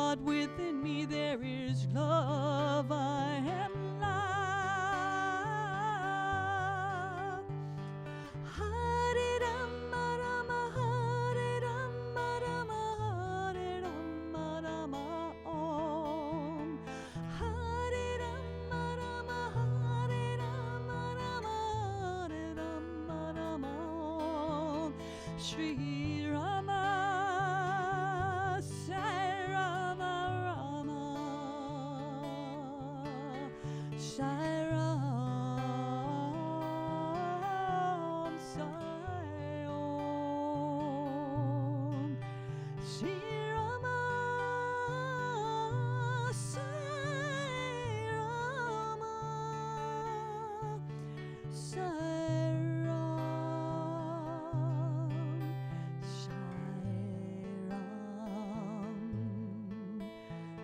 God, within me there is love. I am love. Hare Rama Rama, Hare Rama Rama, Hare Rama Rama Om. Hare Rama Rama, Hare Rama Rama, Hare Rama Rama Om. Shri Rama, Sai Rama Rama, Sai Ram, Sai Om. Shri Rama, Sai Rama, Sai Ram, Sai Ram,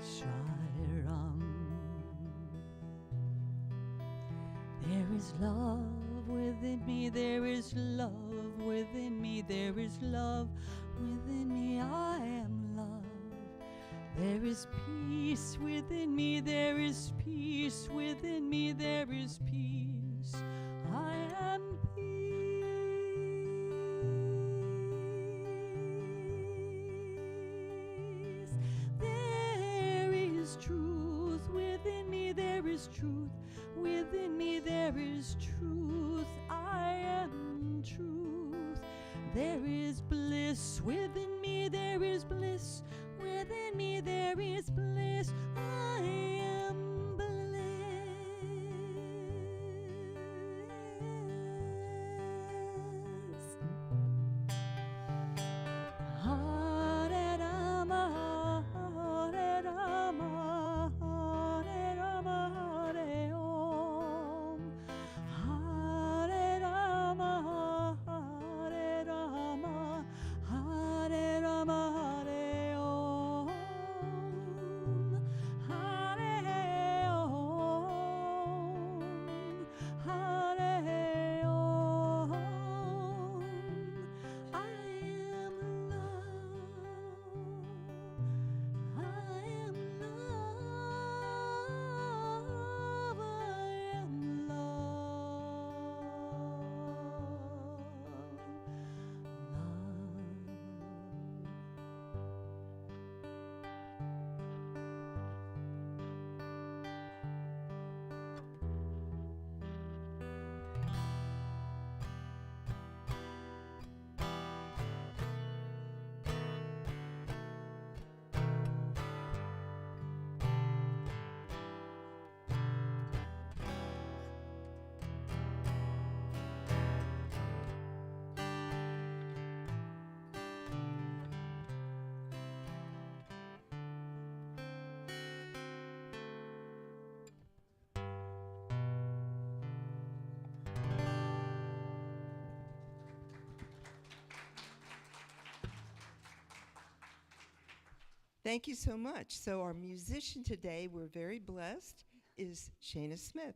Sai Ram. There is love within me, there is love within me, there is love within me, I am love. There is peace within me, there is peace within me, there is peace, I am peace. There is truth within me, there is truth within me, there is truth, I am truth. There is bliss within me, there is bliss within me, there is bliss, I am bliss. Hare Rama, Hare Rama, Hare Rama, Hare Om. Hare Rama, Hare Rama, Hare Rama, Hare Om. Hare Om, Hare Om. I am love. I am love. I am Thank you so much. So our musician today, we're very blessed, is Shana Smith.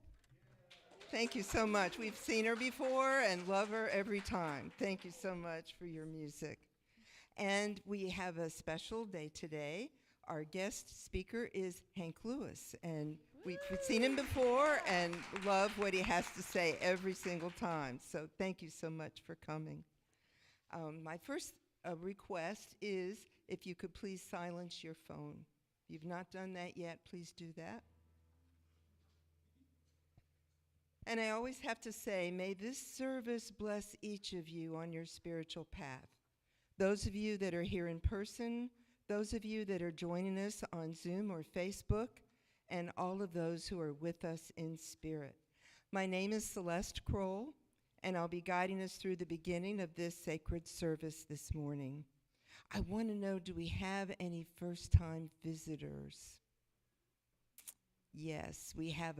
Thank you so much. We've seen her before and love her every time. Thank you so much for your music. And we have a special day today. Our guest speaker is Hank Lewis, and we've seen him before and love what he has to say every single time. So thank you so much for coming. My first request is if you could please silence your phone. If you've not done that yet, please do that. And I always have to say, may this service bless each of you on your spiritual path. Those of you that are here in person, those of you that are joining us on Zoom or Facebook, and all of those who are with us in spirit. My name is Celeste Kroll, and I'll be guiding us through the beginning of this sacred service this morning. I want to know, do we have any first-time visitors? Yes, we have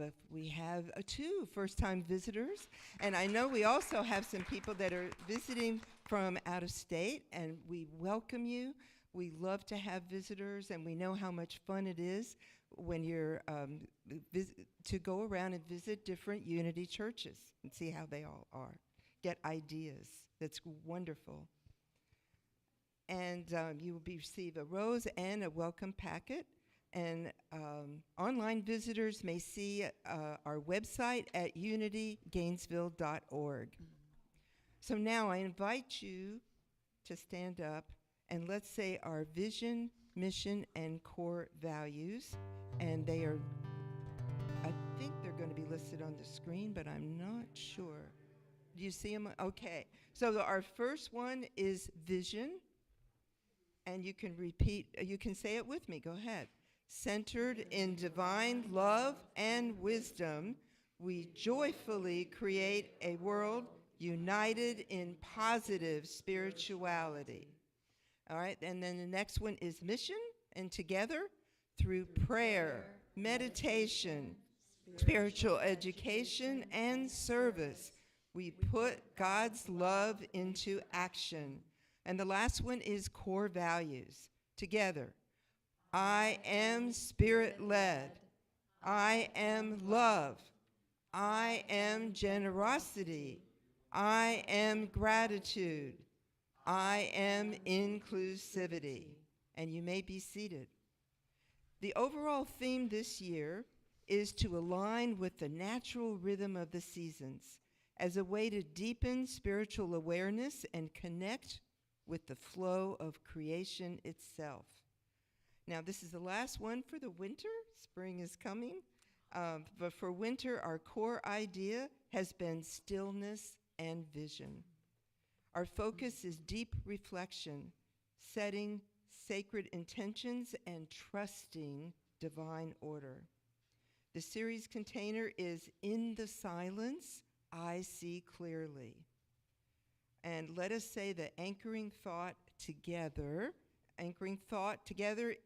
two first-time visitors, and I know we also have some people that are visiting from out of state, and we welcome you. We love to have visitors, and we know how much fun it is when you're to go around and visit different Unity churches and see how they all are, get ideas. That's wonderful. And you will receive a rose and a welcome packet And online visitors may see our website at unitygainesville.org. So now I invite you to stand up and let's say our vision, mission, and core values. And they are, I think they're going to be listed on the screen, but I'm not sure. Do you see them? Okay. So our first one is vision. And you can repeat, you can say it with me. Go ahead. Centered in divine love and wisdom, we joyfully create a world united in positive spirituality. All right, and then the next one is mission, and together, through prayer, meditation, spiritual education, and service, we put God's love into action. And the last one is core values. Together, I am spirit-led. I am love. I am generosity. I am gratitude. I am inclusivity. And you may be seated. The overall theme this year is to align with the natural rhythm of the seasons as a way to deepen spiritual awareness and connect with the flow of creation itself. Now, this is the last one for the winter. Spring is coming. But for winter, our core idea has been stillness and vision. Our focus is deep reflection, setting sacred intentions, and trusting divine order. The series container is In the Silence, I See Clearly. And let us say the anchoring thought together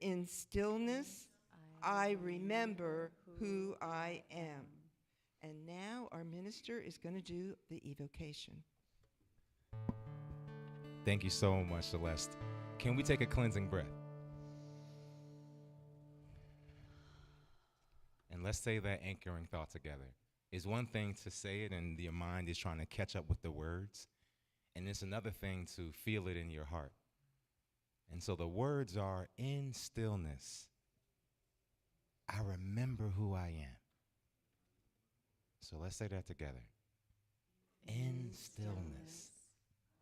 in stillness, I remember who I am. And now our minister is going to do the evocation. Thank you so much, Celeste. Can we take a cleansing breath? And let's say that anchoring thought together. It's one thing to say it and your mind is trying to catch up with the words. And it's another thing to feel it in your heart. And so the words are, in stillness, I remember who I am. So let's say that together. In stillness,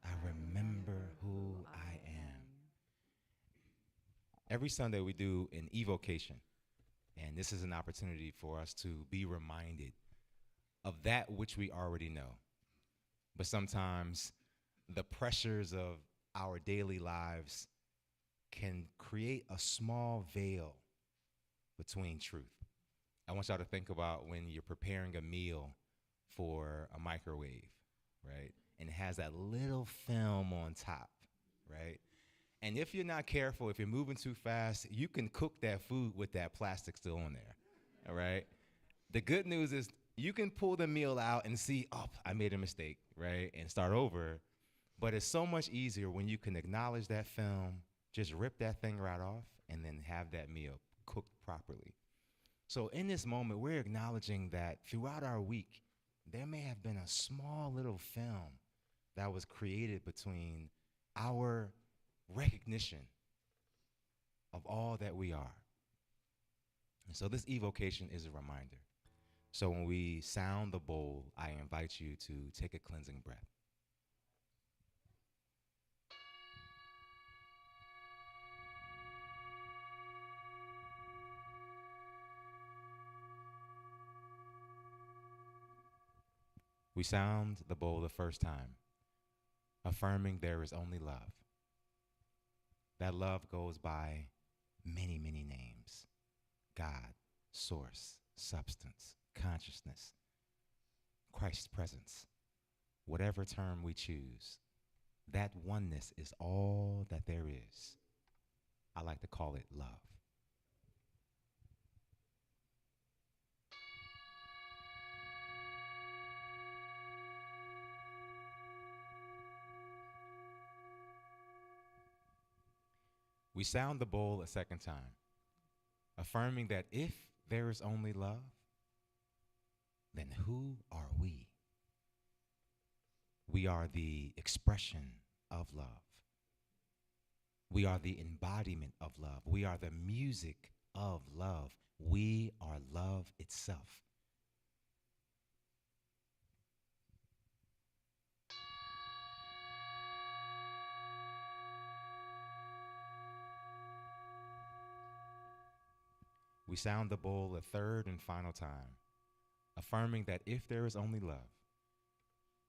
I remember who I am. Every Sunday we do an evocation. And this is an opportunity for us to be reminded of that which we already know. But sometimes the pressures of our daily lives can create a small veil between truth. I want y'all to think about when you're preparing a meal for a microwave, right? And it has that little film on top, right? And if you're not careful, if you're moving too fast, you can cook that food with that plastic still on there, all right? The good news is you can pull the meal out and see, oh, I made a mistake, right? And start over. But it's so much easier when you can acknowledge that film, just rip that thing right off, and then have that meal cooked properly. So in this moment, we're acknowledging that throughout our week, there may have been a small little film that was created between our recognition of all that we are. And so this evocation is a reminder. So when we sound the bowl, I invite you to take a cleansing breath. We sound the bowl the first time, affirming there is only love. That love goes by many, many names. God, source, substance, consciousness, Christ's presence. Whatever term we choose, that oneness is all that there is. I like to call it love. We sound the bowl a second time, affirming that if there is only love, then who are we? We are the expression of love. We are the embodiment of love. We are the music of love. We are love itself. We sound the bowl a third and final time, affirming that if there is only love,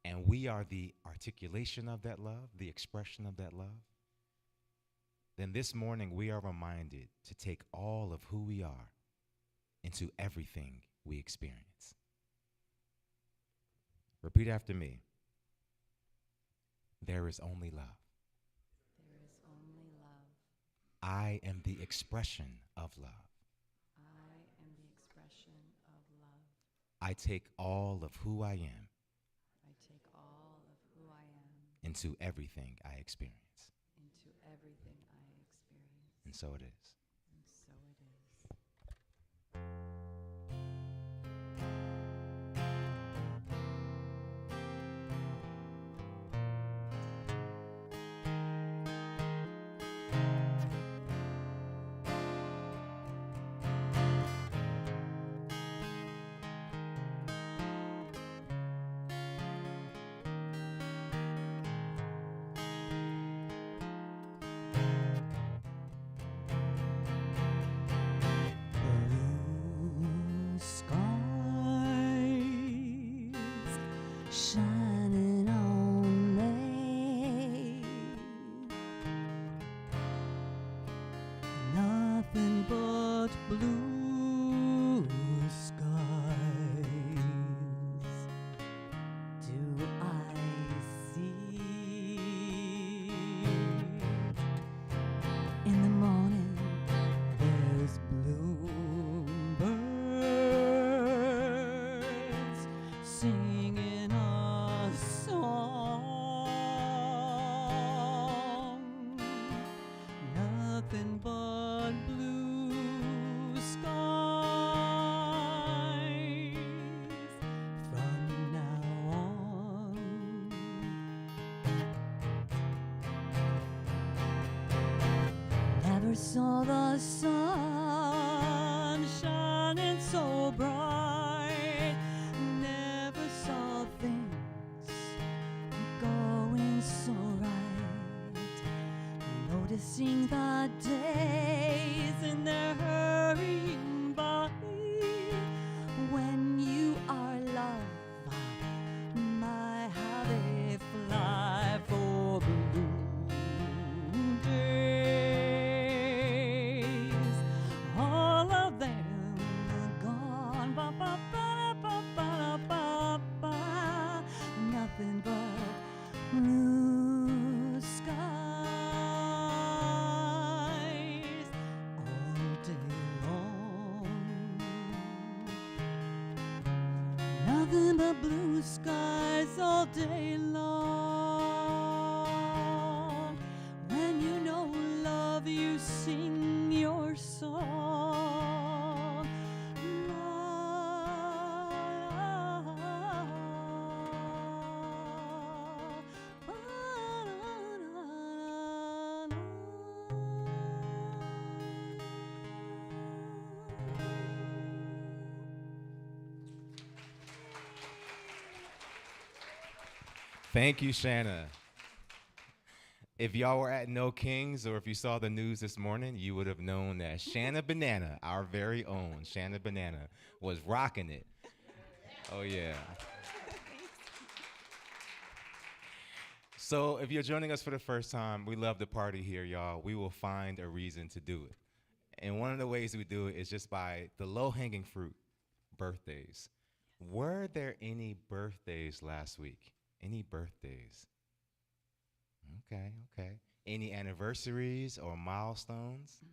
and we are the articulation of that love, the expression of that love, then this morning we are reminded to take all of who we are into everything we experience. Repeat after me. There is only love. There is only love. I am the expression of love. I am the expression of love. I take all of who I am I take all of who I am into everything I experience. into everything I experience. And so it is. And so it is. Blue skies shining on me. Nothing but blue skies do I see. In the morning there's bluebirds singing a song. Nothing but blue skies from now on. Never saw the sun shining so bright. Never saw things going so right. Noticing the days and they're hurrying by. When you are love, my how they fly for blue days. All of them gone. Ba, ba, ba, ba, ba, ba, ba. Nothing but blue skies all day long. Nothing but blue skies all day long. When you know love, you sing your song. Thank you, Shana. If y'all were at No Kings or if you saw the news this morning, you would have known that Shana Banana, our very own Shana Banana, was rocking it. Oh, yeah. So if you're joining us for the first time, we love to party here, y'all. We will find a reason to do it. And one of the ways we do it is just by the low-hanging fruit, birthdays. Were there any birthdays last week? Any birthdays? Okay. Any anniversaries or milestones?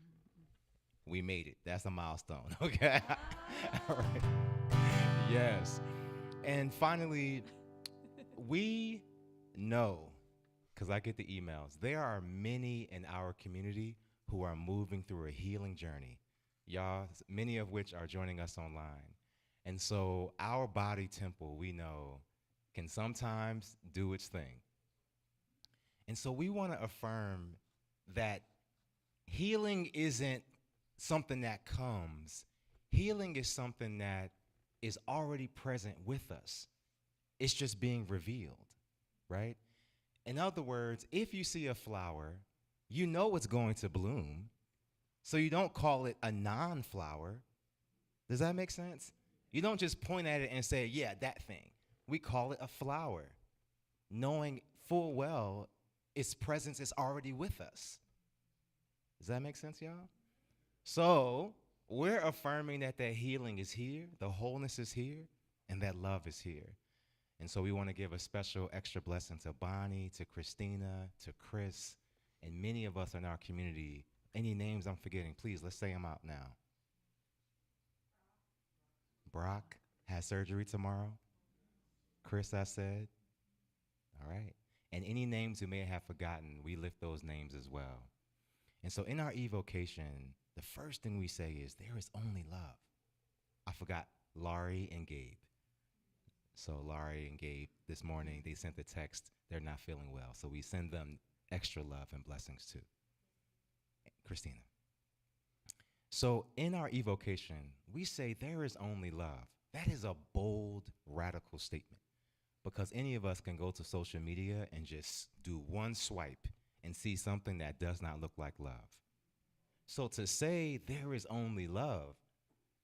We made it. That's a milestone, okay? All right. Yes. And finally, we know, because I get the emails, there are many in our community who are moving through a healing journey. Y'all, many of which are joining us online. And so our body temple, we know, can sometimes do its thing. And so we want to affirm that healing isn't something that comes. Healing is something that is already present with us. It's just being revealed, right? In other words, if you see a flower, you know it's going to bloom, so you don't call it a non-flower. Does that make sense? You don't just point at it and say, yeah, that thing. We call it a flower, knowing full well its presence is already with us. Does that make sense, y'all? So we're affirming that healing is here, the wholeness is here, and that love is here. And so we want to give a special extra blessing to Bonnie, to Christina, to Chris, and many of us in our community. Any names I'm forgetting, please, let's say them out now. Brock has surgery tomorrow. Chris, I said. All right. And any names you may have forgotten, we lift those names as well. And so in our evocation, the first thing we say is, there is only love. I forgot Laurie and Gabe. So Laurie and Gabe, this morning, they sent the text, they're not feeling well. So we send them extra love and blessings too. Christina. So in our evocation, we say there is only love. That is a bold, radical statement, because any of us can go to social media and just do one swipe and see something that does not look like love. So to say there is only love,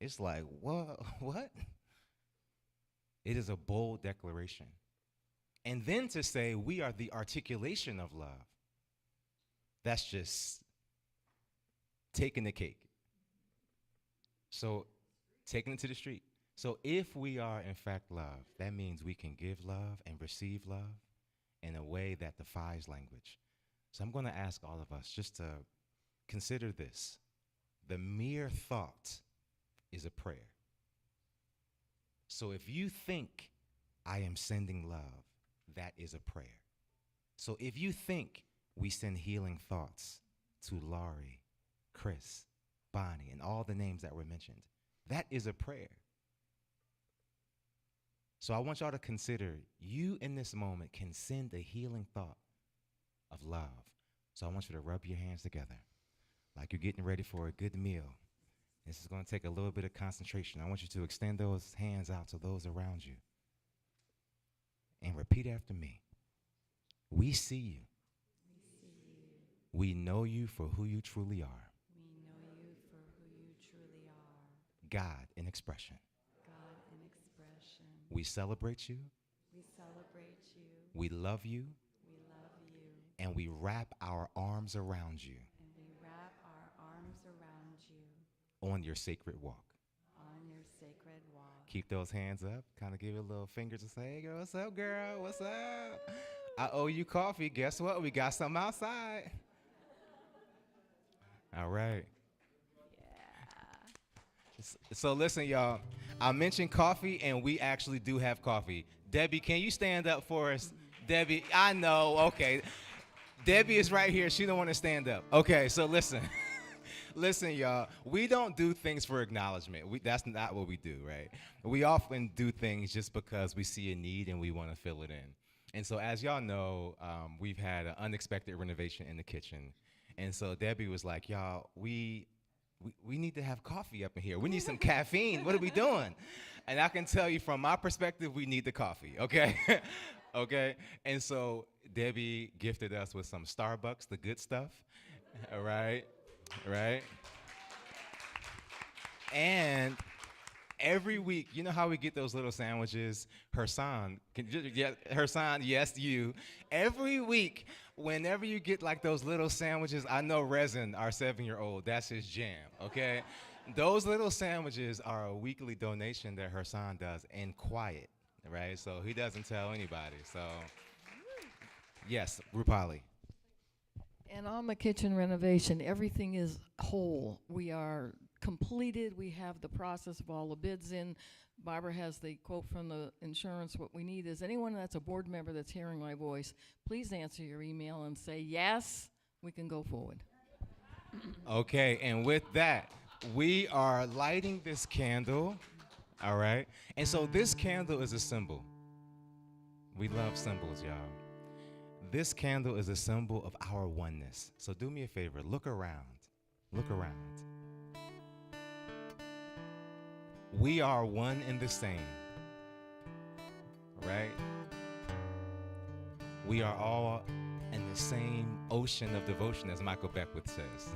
it's like, what? It is a bold declaration. And then to say we are the articulation of love, that's just taking the cake. So taking it to the street. So if we are in fact love, that means we can give love and receive love in a way that defies language. So I'm going to ask all of us just to consider this. The mere thought is a prayer. So if you think I am sending love, that is a prayer. So if you think we send healing thoughts to Laurie, Chris, Bonnie, and all the names that were mentioned, that is a prayer. So I want y'all to consider, you in this moment can send a healing thought of love. So I want you to rub your hands together like you're getting ready for a good meal. This is going to take a little bit of concentration. I want you to extend those hands out to those around you. And repeat after me. We see you. We know you for who you truly are. We know you for who you truly are. God in expression. God in expression. We celebrate you. We celebrate you. We love you. We love you. And we wrap our arms around you. And we wrap our arms around you. On your sacred walk. On your sacred walk. Keep those hands up. Kind of give it a little finger to say, hey, girl, what's up, girl? What's up? I owe you coffee. Guess what? We got some outside. All right. Yeah. So listen, y'all. I mentioned coffee, and we actually do have coffee. Debbie, can you stand up for us? Debbie, I know. Okay. Debbie is right here. She don't want to stand up. Okay, so listen. Listen, y'all, we don't do things for acknowledgement. That's not what we do, right? We often do things just because we see a need and we want to fill it in. And so as y'all know, we've had an unexpected renovation in the kitchen. And so Debbie was like, y'all, we need to have coffee up in here. We need some caffeine. What are we doing? And I can tell you from my perspective, we need the coffee, okay? Okay? And so Debbie gifted us with some Starbucks, the good stuff, all right? Right? And every week, you know how we get those little sandwiches? Hersan, yes, you. Every week, whenever you get like those little sandwiches, I know Resin, our 7-year-old, that's his jam, okay? Those little sandwiches are a weekly donation that Hersan does in quiet, right? So he doesn't tell anybody. So, yes, Rupali. And on the kitchen renovation, everything is whole. We are completed. We have the process of all the bids in. Barbara has the quote from the insurance. What we need is anyone that's a board member that's hearing my voice, please answer your email and say, yes, we can go forward. Okay, and with that, we are lighting this candle, all right? And so this candle is a symbol. We love symbols, y'all. This candle is a symbol of our oneness. So do me a favor, look around. Look around. we are one and the same, right? We are all in the same ocean of devotion, as Michael Beckwith says.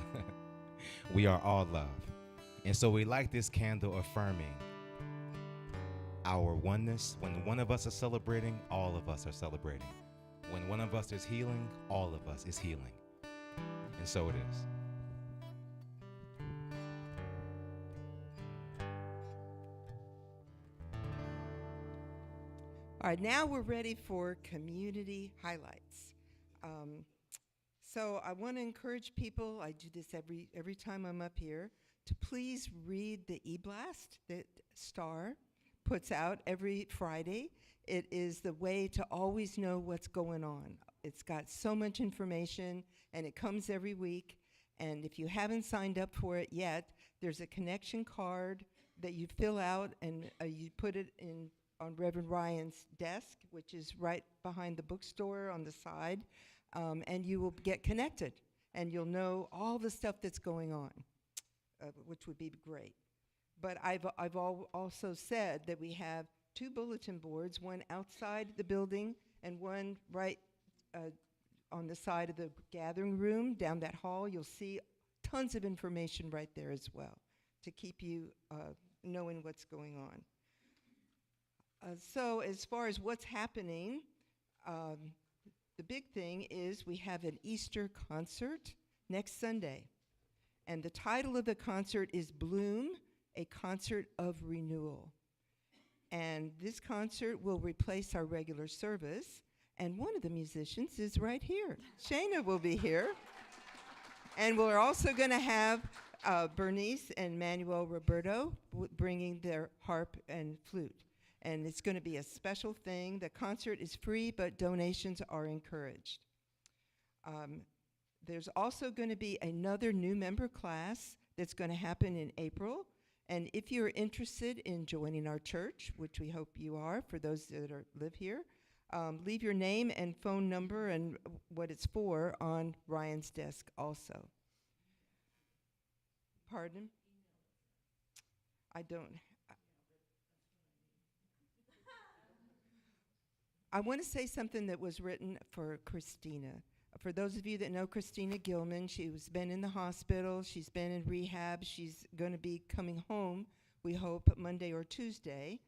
We are all love. And so we light this candle affirming our oneness. When one of us is celebrating, all of us are celebrating. When one of us is healing, all of us is healing. And so it is. All right, now we're ready for community highlights. So I want to encourage people, I do this every time I'm up here, to please read the e-blast that Star puts out every Friday. It is the way to always know what's going on. It's got so much information, and it comes every week. And if you haven't signed up for it yet, there's a connection card that you fill out, and you put it in on Reverend Ryan's desk, which is right behind the bookstore on the side, and you will get connected, and you'll know all the stuff that's going on, which would be great. But I've also said that we have 2 bulletin boards, one outside the building and one right on the side of the gathering room down that hall. You'll see tons of information right there as well to keep you knowing what's going on. So as far as what's happening, the big thing is we have an Easter concert next Sunday. And the title of the concert is Bloom, a Concert of Renewal. And this concert will replace our regular service. And one of the musicians is right here. Shana will be here. And we're also going to have Bernice and Manuel Roberto bringing their harp and flute. And it's going to be a special thing. The concert is free, but donations are encouraged. There's also going to be another new member class that's going to happen in April. And if you're interested in joining our church, which we hope you are for those that live here, leave your name and phone number and what it's for on Ryan's desk also. Pardon? I don't. I want to say something that was written for Christina. For those of you that know Christina Gilman, she's been in the hospital, she's been in rehab, she's going to be coming home, we hope, Monday or Tuesday.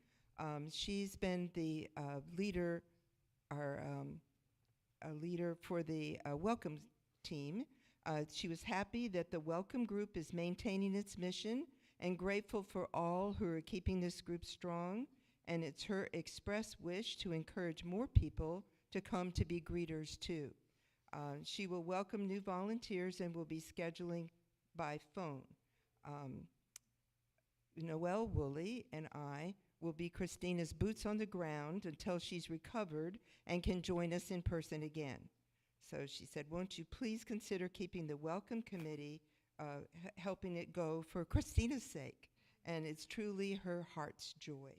She's been the leader for the welcome team. She was happy that the welcome group is maintaining its mission and grateful for all who are keeping this group strong. And it's her express wish to encourage more people to come to be greeters too. She will welcome new volunteers and will be scheduling by phone. Noelle Woolley and I will be Christina's boots on the ground until she's recovered and can join us in person again. So she said, won't you please consider keeping the welcome committee, helping it go for Christina's sake. And it's truly her heart's joy.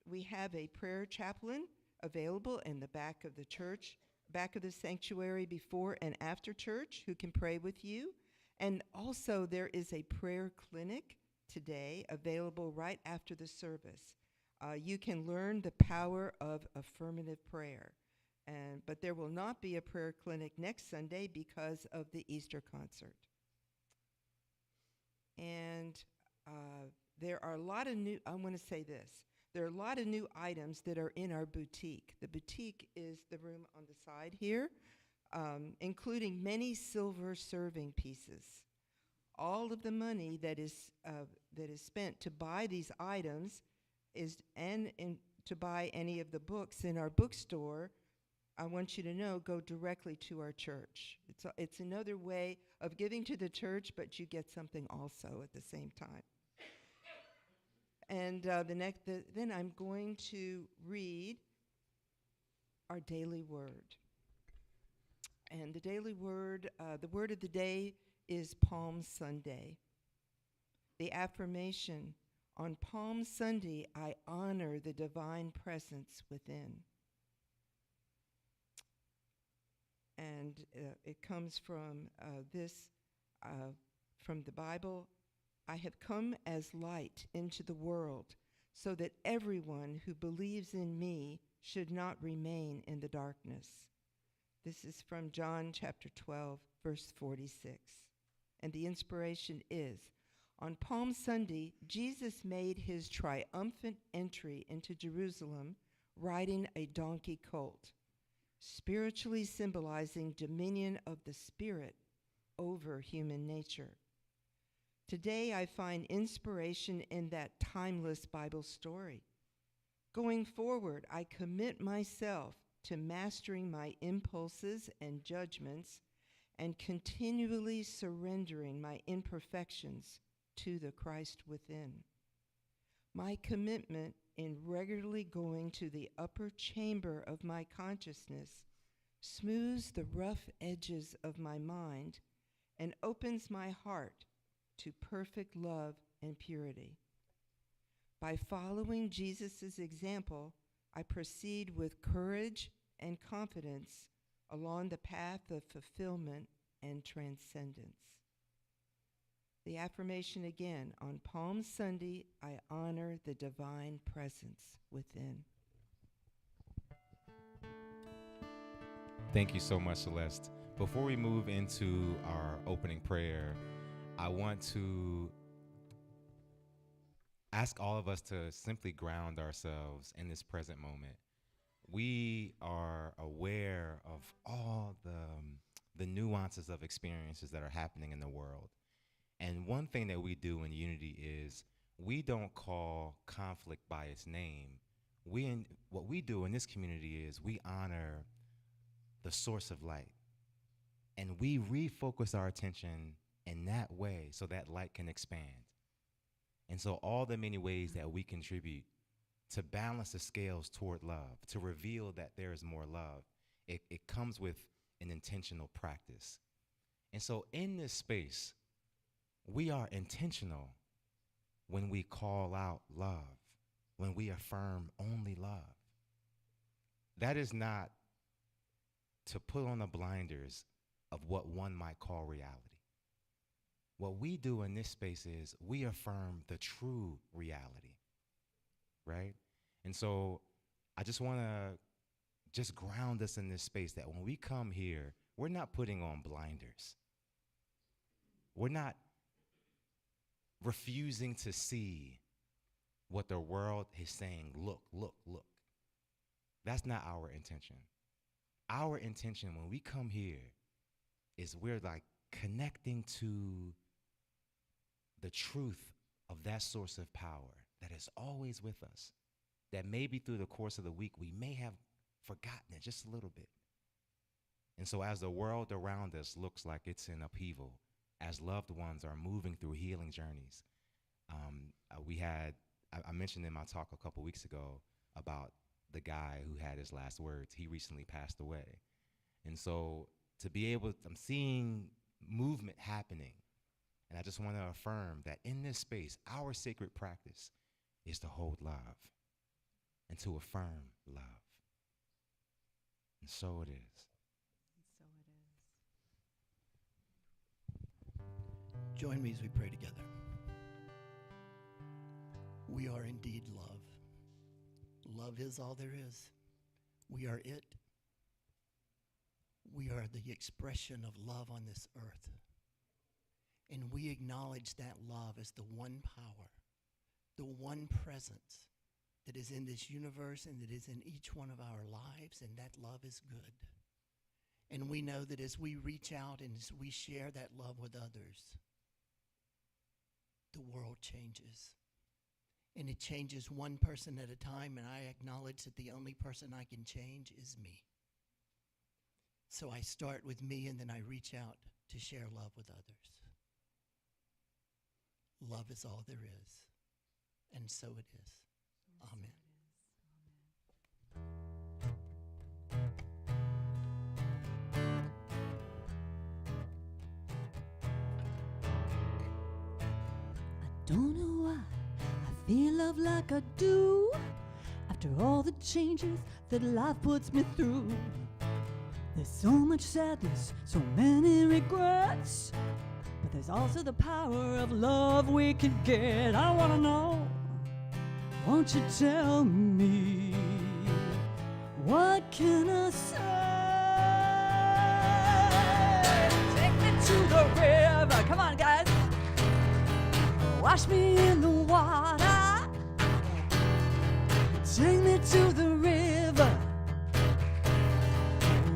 We have a prayer chaplain available in the back of the church, back of the sanctuary before and after church, who can pray with you. And also there is a prayer clinic today available right after the service. You can learn the power of affirmative prayer. But there will not be a prayer clinic next Sunday because of the Easter concert. And there are a lot of new, I want to say this, there are a lot of new items that are in our boutique. The boutique is the room on the side here, including many silver serving pieces. All of the money that is spent to buy these items and to buy any of the books in our bookstore, I want you to know, go directly to our church. It's another way of giving to the church, but you get something also at the same time. And then I'm going to read our daily word. And the daily word, the word of the day is Palm Sunday. The affirmation, on Palm Sunday, I honor the divine presence within. And it comes from from the Bible, I have come as light into the world, so that everyone who believes in me should not remain in the darkness. This is from John chapter 12, verse 46. And the inspiration is, on Palm Sunday, Jesus made his triumphant entry into Jerusalem riding a donkey colt, spiritually symbolizing dominion of the Spirit over human nature. Today, I find inspiration in that timeless Bible story. Going forward, I commit myself to mastering my impulses and judgments and continually surrendering my imperfections to the Christ within. My commitment in regularly going to the upper chamber of my consciousness smooths the rough edges of my mind and opens my heart to perfect love and purity. By following Jesus' example, I proceed with courage and confidence along the path of fulfillment and transcendence. The affirmation again, on Palm Sunday, I honor the divine presence within. Thank you so much, Celeste. Before we move into our opening prayer, I want to ask all of us to simply ground ourselves in this present moment. We are aware of all the nuances of experiences that are happening in the world. And one thing that we do in Unity is we don't call conflict by its name. What we do in this community is we honor the source of light. And we refocus our attention in that way so that light can expand. And so all the many ways that we contribute to balance the scales toward love, to reveal that there is more love, it comes with an intentional practice. And so in this space, we are intentional when we call out love, when we affirm only love. That is not to put on the blinders of what one might call reality. What we do in this space is we affirm the true reality, right? And so I just want to just ground us in this space that when we come here, we're not putting on blinders. We're not refusing to see what the world is saying, look, look, look. That's not our intention. Our intention when we come here is we're like connecting to the truth of that source of power that is always with us, that maybe through the course of the week we may have forgotten it just a little bit. And so as the world around us looks like it's in upheaval, as loved ones are moving through healing journeys, I mentioned in my talk a couple weeks ago about the guy who had his last words. He recently passed away. And so to be able, I'm seeing movement happening. And I just want to affirm that in this space, our sacred practice is to hold love and to affirm love. And so it is. Join me as we pray together. We are indeed love. Love is all there is. We are it. We are the expression of love on this earth. And we acknowledge that love as the one power, the one presence that is in this universe and that is in each one of our lives, and that love is good. And we know that as we reach out and as we share that love with others, the world changes. And it changes one person at a time, and I acknowledge that the only person I can change is me. So I start with me, and then I reach out to share love with others. Love is all there is, and so it is. Amen. Don't know why I feel love like I do after all the changes that life puts me through. There's so much sadness, so many regrets, but there's also the power of love we can get. I want to know, won't you tell me, what can I say? Take me to the river. Come on, guys. Wash me in the water. Take me to the river.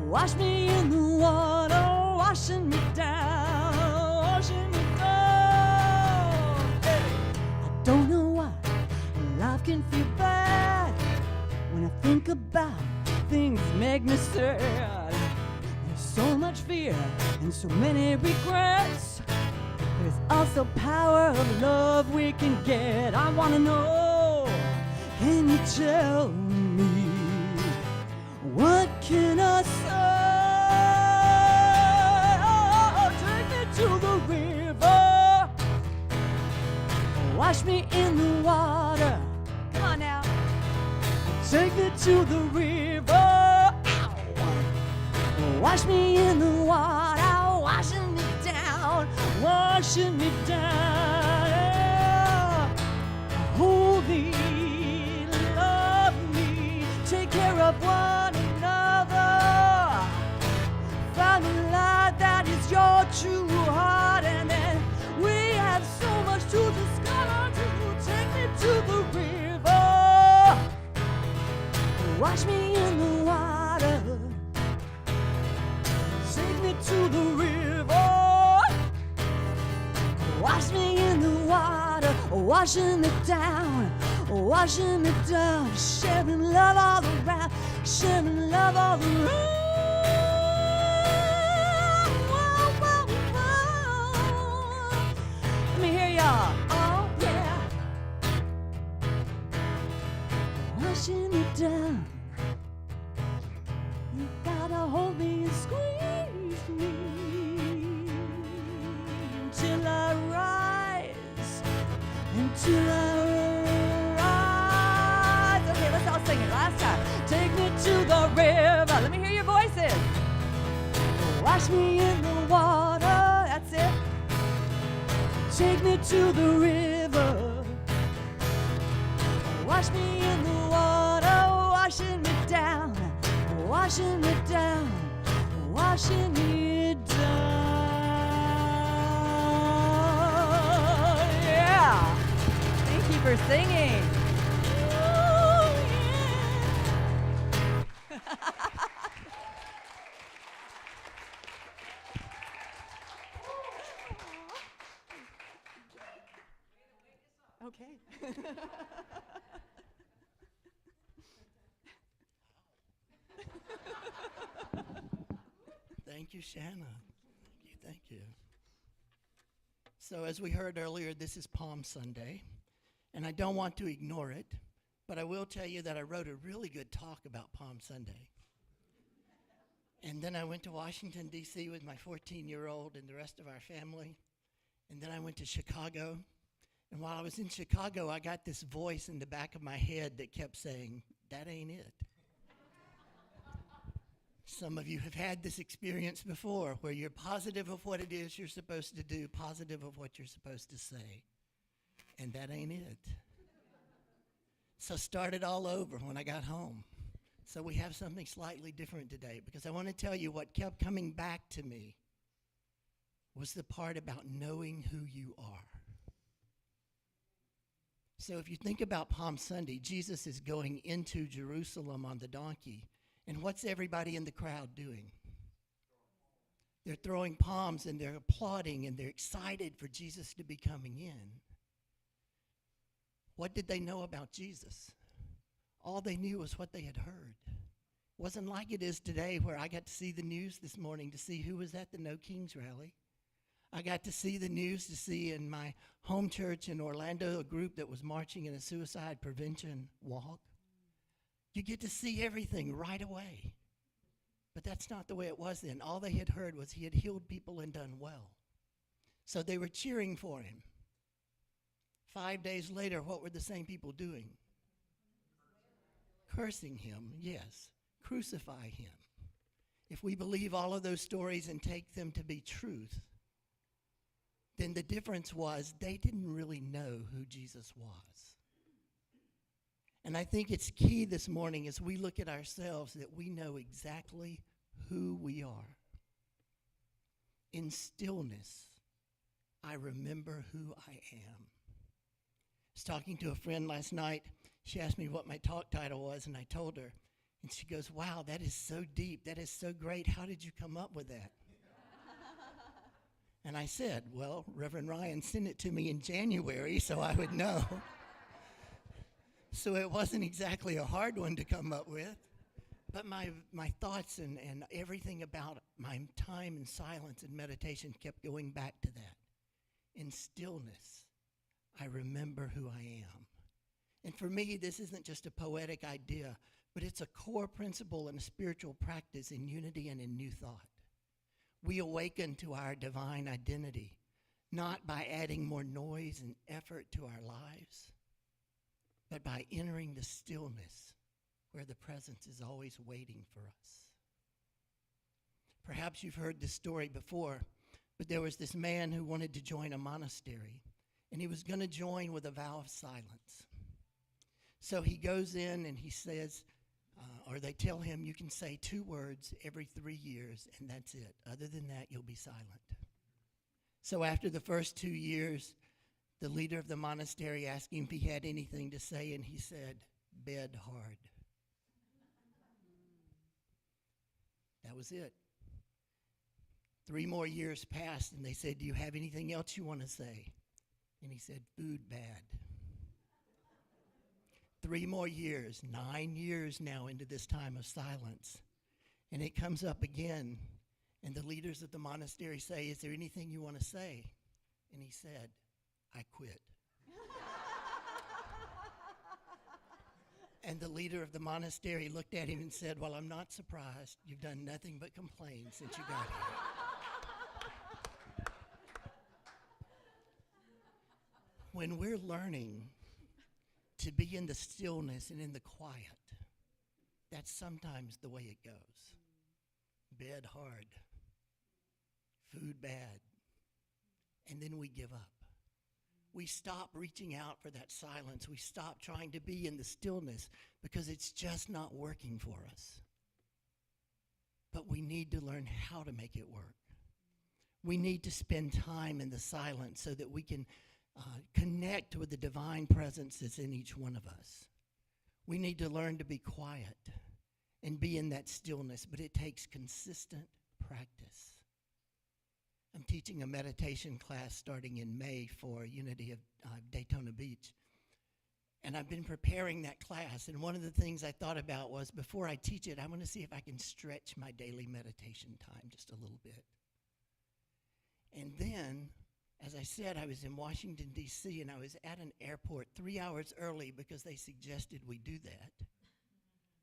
Wash me in the water, washing me down, washing me down. Hey. I don't know why life can feel bad. When I think about things make me sad. There's so much fear and so many regrets. There's also power of love we can get. I wanna know, can you tell me, what can I say? Oh, take me to the river. Wash me in the water. Come on now. Take me to the river. Ow. Wash me in the water. Washing me down. Washing me down. Yeah. Hold me. Love me. Take care of one another. Find a light that is your true heart, and then we have so much to discover. To take me to the river. Wash me in the water. Take me to the river. Wash me in the water. Washing it down. Washing it down. Sharing love all around. Sharing love all around. Whoa, whoa, whoa. Let me hear y'all. Oh, yeah. Washing it down. You gotta hold me and squeeze me until I rise, until I rise. Okay, let's all sing it. Last time. Take me to the river. Let me hear your voices. Wash me in the water. That's it. Take me to the river. Wash me in the water. Washing me down. Washing it down, washing it down. Yeah. Thank you for singing. Ooh, yeah. Okay. Thank you, Shana. Thank you. So as we heard earlier, this is Palm Sunday, and I don't want to ignore it, but I will tell you that I wrote a really good talk about Palm Sunday. And then I went to Washington, D.C. with my 14-year-old and the rest of our family, and then I went to Chicago. And while I was in Chicago, I got this voice in the back of my head that kept saying, "That ain't it." Some of you have had this experience before where you're positive of what it is you're supposed to do, positive of what you're supposed to say, and that ain't it. So start it all over when I got home. So we have something slightly different today, because I want to tell you what kept coming back to me was the part about knowing who you are. So if you think about Palm Sunday, Jesus is going into Jerusalem on the donkey. And what's everybody in the crowd doing? They're throwing palms and they're applauding and they're excited for Jesus to be coming in. What did they know about Jesus? All they knew was what they had heard. It wasn't like it is today, where I got to see the news this morning to see who was at the No Kings rally. I got to see the news to see in my home church in Orlando a group that was marching in a suicide prevention walk. You get to see everything right away. But that's not the way it was then. All they had heard was he had healed people and done well. So they were cheering for him. 5 days later, what were the same people doing? Cursing him, yes. Crucify him. If we believe all of those stories and take them to be truth, then the difference was they didn't really know who Jesus was. And I think it's key this morning as we look at ourselves that we know exactly who we are. In stillness, I remember who I am. I was talking to a friend last night. She asked me what my talk title was, and I told her. And she goes, wow, that is so deep. That is so great. How did you come up with that? And I said, well, Reverend Ryan sent it to me in January, so I would know. So it wasn't exactly a hard one to come up with. But my thoughts and everything about my time in silence and meditation kept going back to that. In stillness, I remember who I am. And for me, this isn't just a poetic idea, but it's a core principle and a spiritual practice in unity and in new thought. We awaken to our divine identity, not by adding more noise and effort to our lives, but by entering the stillness where the presence is always waiting for us. Perhaps you've heard this story before, but there was this man who wanted to join a monastery, and he was going to join with a vow of silence. So he goes in and he says, or they tell him, you can say 2 words every 3 years, and that's it. Other than that, you'll be silent. So after the first 2 years, the leader of the monastery asked him if he had anything to say, and he said, bed hard. That was it. 3 more years passed, and they said, do you have anything else you want to say? And he said, food bad. 3 more years, 9 years now into this time of silence. And it comes up again, and the leaders of the monastery say, is there anything you want to say? And he said, I quit. And the leader of the monastery looked at him and said, well, I'm not surprised. You've done nothing but complain since you got here. When we're learning to be in the stillness and in the quiet, that's sometimes the way it goes. Bed hard, food bad, and then we give up. We stop reaching out for that silence. We stop trying to be in the stillness because it's just not working for us. But we need to learn how to make it work. We need to spend time in the silence so that we can connect with the divine presence that's in each one of us. We need to learn to be quiet and be in that stillness, but it takes consistent practice. I'm teaching a meditation class starting in May for Unity of Daytona Beach. And I've been preparing that class, and one of the things I thought about was before I teach it, I want to see if I can stretch my daily meditation time just a little bit. And then, as I said, I was in Washington, D.C., and I was at an airport 3 hours early because they suggested we do that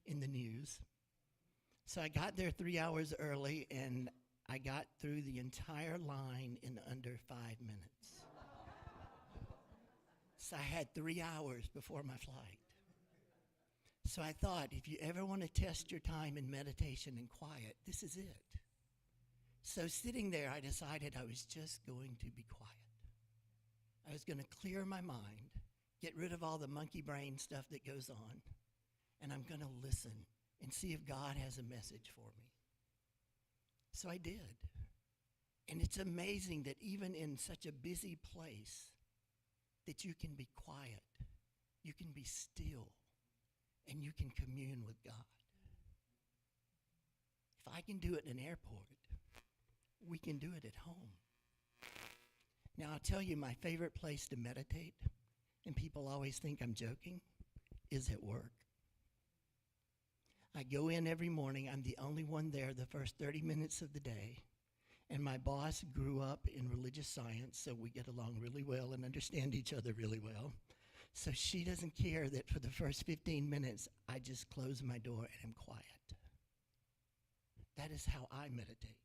in the news. So I got there 3 hours early, and I got through the entire line in under 5 minutes. So I had 3 hours before my flight. So I thought, if you ever want to test your time in meditation and quiet, this is it. So sitting there, I decided I was just going to be quiet. I was going to clear my mind, get rid of all the monkey brain stuff that goes on, and I'm going to listen and see if God has a message for me. So I did. And it's amazing that even in such a busy place, that you can be quiet, you can be still, and you can commune with God. If I can do it in an airport, we can do it at home. Now, I'll tell you my favorite place to meditate, and people always think I'm joking, is at work. I go in every morning. I'm the only one there the first 30 minutes of the day. And my boss grew up in religious science, so we get along really well and understand each other really well. So she doesn't care that for the first 15 minutes, I just close my door and am quiet. That is how I meditate.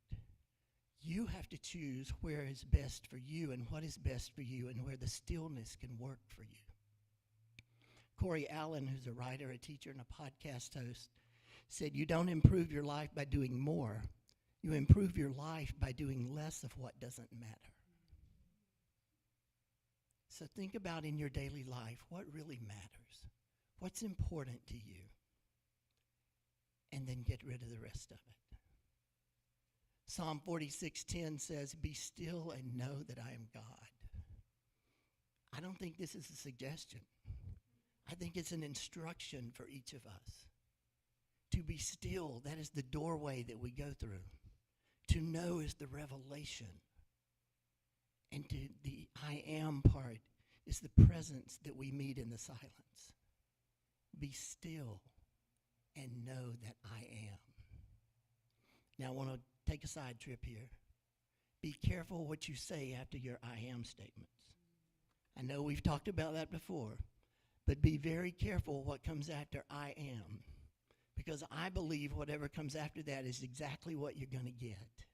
You have to choose where is best for you and what is best for you and where the stillness can work for you. Corey Allen, who's a writer, a teacher, and a podcast host, said, you don't improve your life by doing more. You improve your life by doing less of what doesn't matter. So think about in your daily life what really matters, what's important to you, and then get rid of the rest of it. Psalm 46:10 says, "Be still and know that I am God." I don't think this is a suggestion. I think it's an instruction for each of us. To be still, that is the doorway that we go through. To know is the revelation. And the I am part is the presence that we meet in the silence. Be still and know that I am. Now I want to take a side trip here. Be careful what you say after your I am statements. I know we've talked about that before, but be very careful what comes after I am, because I believe whatever comes after that is exactly what you're going to get.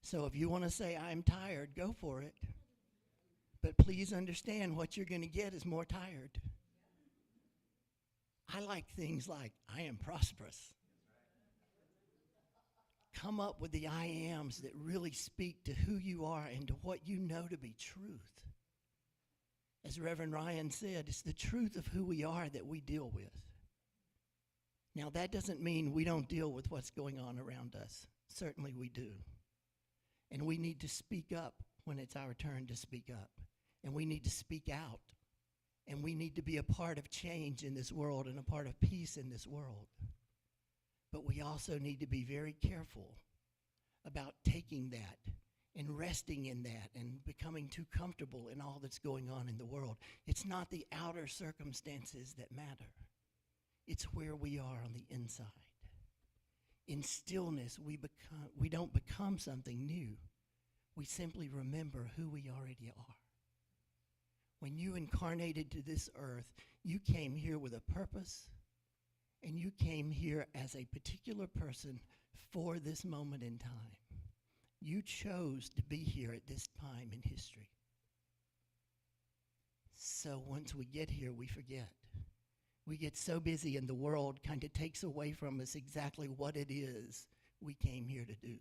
So if you want to say I'm tired, go for it. But please understand what you're going to get is more tired. I like things like I am prosperous. Come up with the I ams that really speak to who you are and to what you know to be truth. As Reverend Ryan said, it's the truth of who we are that we deal with. Now, that doesn't mean we don't deal with what's going on around us. Certainly we do. And we need to speak up when it's our turn to speak up. And we need to speak out. And we need to be a part of change in this world and a part of peace in this world. But we also need to be very careful about taking that and resting in that and becoming too comfortable in all that's going on in the world. It's not the outer circumstances that matter. It's where we are on the inside. In stillness, we don't become something new. We simply remember who we already are. When you incarnated to this earth, you came here with a purpose, and you came here as a particular person for this moment in time. You chose to be here at this time in history. So once we get here, we forget. We get so busy, and the world kind of takes away from us exactly what it is we came here to do.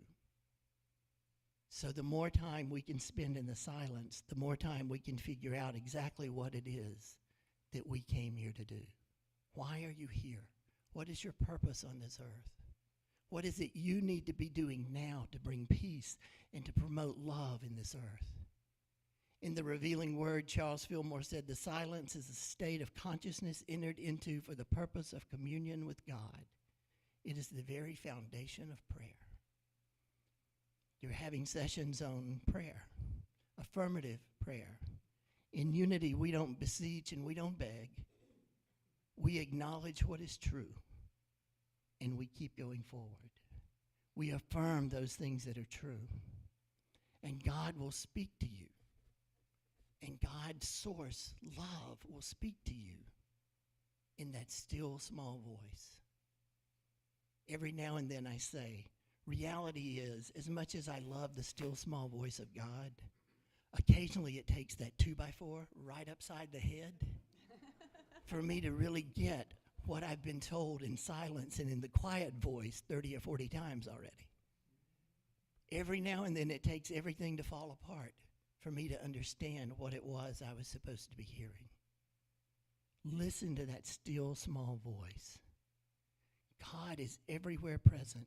So the more time we can spend in the silence, the more time we can figure out exactly what it is that we came here to do. Why are you here? What is your purpose on this earth? What is it you need to be doing now to bring peace and to promote love in this earth? In the Revealing Word, Charles Fillmore said, "The silence is a state of consciousness entered into for the purpose of communion with God. It is the very foundation of prayer." You're having sessions on prayer, affirmative prayer. In Unity, we don't beseech and we don't beg. We acknowledge what is true, and we keep going forward. We affirm those things that are true, and God will speak to you. And God's source, love, will speak to you in that still, small voice. Every now and then I say, reality is, as much as I love the still, small voice of God, occasionally it takes that 2x4 right upside the head for me to really get what I've been told in silence and in the quiet voice 30 or 40 times already. Every now and then it takes everything to fall apart for me to understand what it was I was supposed to be hearing. Listen to that still, small voice. God is everywhere present,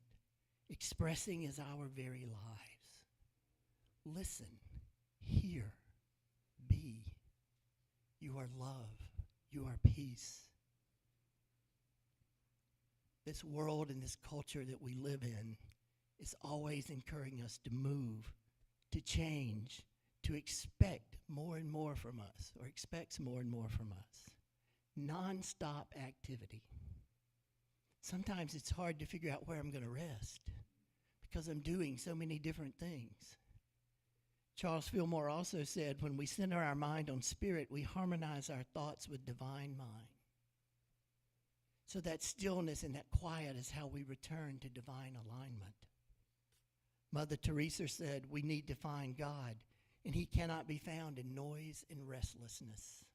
expressing as our very lives. Listen, hear, be. You are love. You are peace. This world and this culture that we live in is always encouraging us to move, to change, to expect more and more from us, or expects more and more from us. Non-stop activity. Sometimes it's hard to figure out where I'm going to rest because I'm doing so many different things. Charles Fillmore also said, when we center our mind on spirit, we harmonize our thoughts with divine mind. So that stillness and that quiet is how we return to divine alignment. Mother Teresa said, we need to find God, and he cannot be found in noise and restlessness.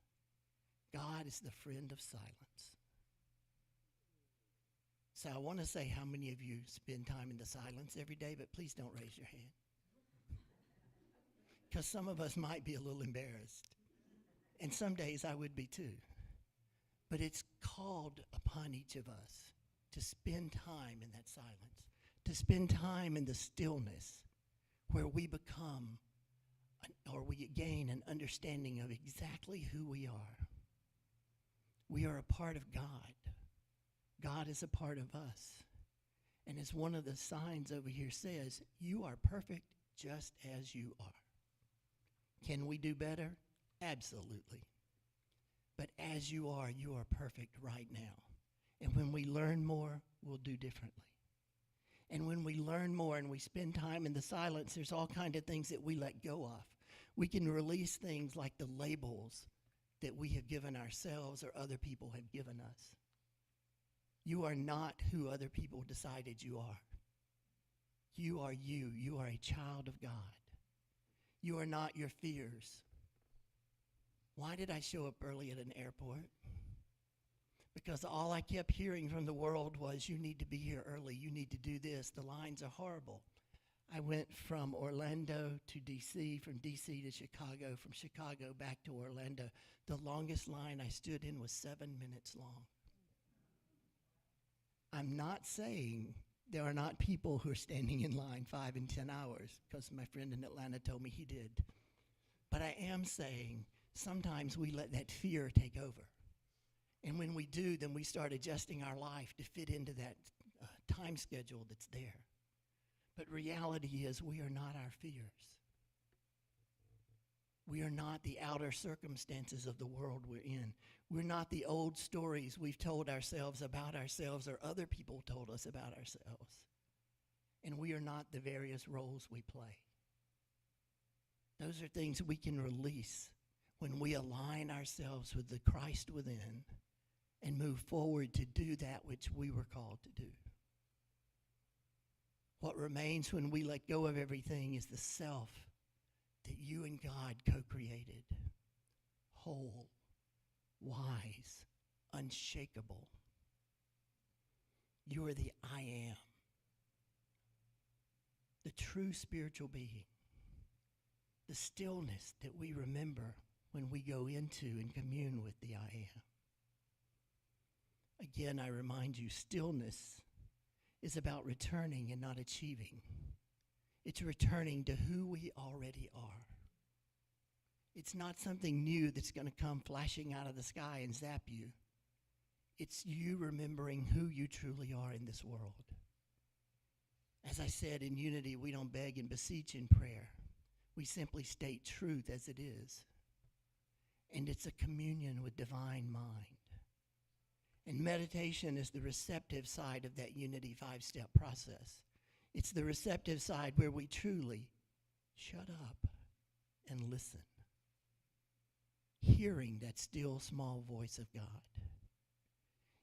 God is the friend of silence. So I want to say how many of you spend time in the silence every day, but please don't raise your hand. Because some of us might be a little embarrassed. And some days I would be too. But it's called upon each of us to spend time in that silence, to spend time in the stillness where we become or we gain an understanding of exactly who we are. We are a part of God. God is a part of us. And as one of the signs over here says, you are perfect just as you are. Can we do better? Absolutely. But as you are perfect right now. And when we learn more, we'll do differently. And when we learn more and we spend time in the silence, there's all kinds of things that we let go of. We can release things like the labels that we have given ourselves or other people have given us. You are not who other people decided you are. You are you. You are a child of God. You are not your fears. Why did I show up early at an airport? Because all I kept hearing from the world was, you need to be here early. You need to do this. The lines are horrible. I went from Orlando to D.C., from D.C. to Chicago, from Chicago back to Orlando. The longest line I stood in was 7 minutes long. I'm not saying there are not people who are standing in line 5 and 10 hours, because my friend in Atlanta told me he did. But I am saying sometimes we let that fear take over. And when we do, then we start adjusting our life to fit into that time schedule that's there. But reality is we are not our fears. We are not the outer circumstances of the world we're in. We're not the old stories we've told ourselves about ourselves or other people told us about ourselves. And we are not the various roles we play. Those are things we can release when we align ourselves with the Christ within and move forward to do that which we were called to do. What remains when we let go of everything is the self that you and God co-created. Whole, wise, unshakable. You are the I am. The true spiritual being. The stillness that we remember when we go into and commune with the I am. Again, I remind you, stillness is about returning and not achieving. It's returning to who we already are. It's not something new that's going to come flashing out of the sky and zap you. It's you remembering who you truly are in this world. As I said, in Unity, we don't beg and beseech in prayer. We simply state truth as it is. And it's a communion with divine mind. And meditation is the receptive side of that Unity 5-step process. It's the receptive side where we truly shut up and listen, hearing that still small voice of God.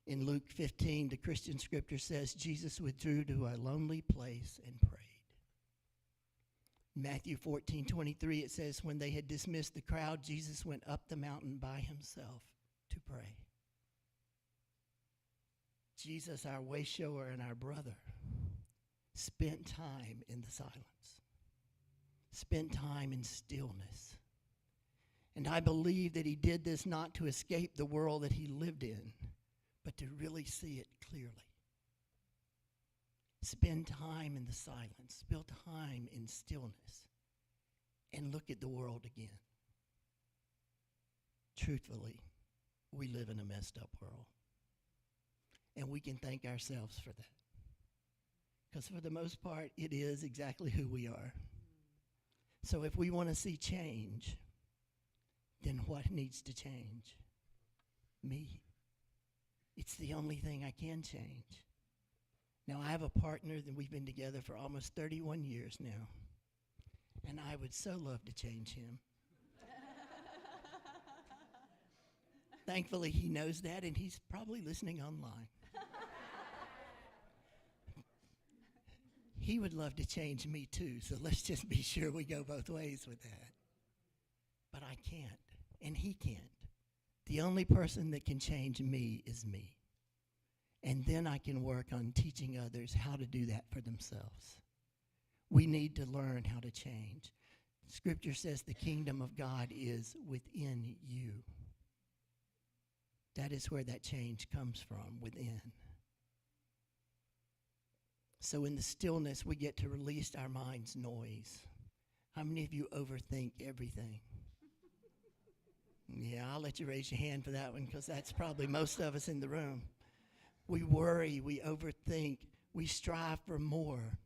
In Luke 15, the Christian scripture says, Jesus withdrew to a lonely place and prayed. In Matthew 14:23, it says, when they had dismissed the crowd, Jesus went up the mountain by himself to pray. Jesus, our way shower and our brother, spent time in the silence, spent time in stillness. And I believe that he did this not to escape the world that he lived in, but to really see it clearly. Spend time in the silence, spend time in stillness, and look at the world again. Truthfully, we live in a messed up world. And we can thank ourselves for that. Because for the most part, it is exactly who we are. So if we want to see change, then what needs to change? Me. It's the only thing I can change. Now, I have a partner that we've been together for almost 31 years now. And I would so love to change him. Thankfully, he knows that, and he's probably listening online. He would love to change me too, so let's just be sure we go both ways with that. But I can't, and he can't. The only person that can change me is me. And then I can work on teaching others how to do that for themselves. We need to learn how to change. Scripture says the kingdom of God is within you. That is where that change comes from, within. So in the stillness, we get to release our mind's noise. How many of you overthink everything? Yeah, I'll let you raise your hand for that one, because that's probably most of us in the room. We worry, we overthink, we strive for more.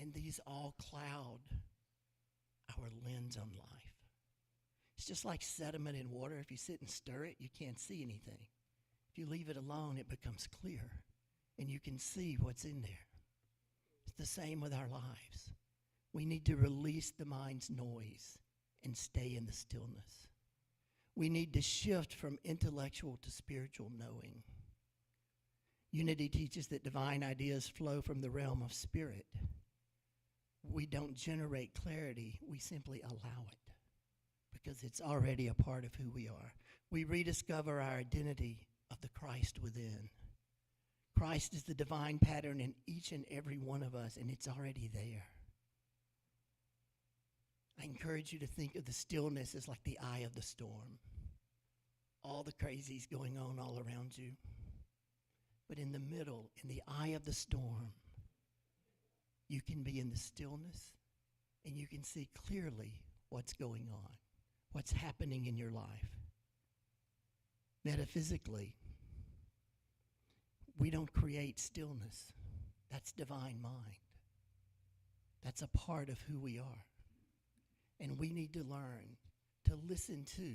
And these all cloud our lens on life. It's just like sediment in water. If you sit and stir it, you can't see anything. If you leave it alone, it becomes clear, and you can see what's in there. It's the same with our lives. We need to release the mind's noise and stay in the stillness. We need to shift from intellectual to spiritual knowing. Unity teaches that divine ideas flow from the realm of spirit. We don't generate clarity, we simply allow it, because it's already a part of who we are. We rediscover our identity of the Christ within. Christ is the divine pattern in each and every one of us, and it's already there. I encourage you to think of the stillness as like the eye of the storm. All the crazies going on all around you. But in the middle, in the eye of the storm, you can be in the stillness and you can see clearly what's going on, what's happening in your life. Metaphysically, we don't create stillness. That's divine mind. That's a part of who we are. And we need to learn to listen to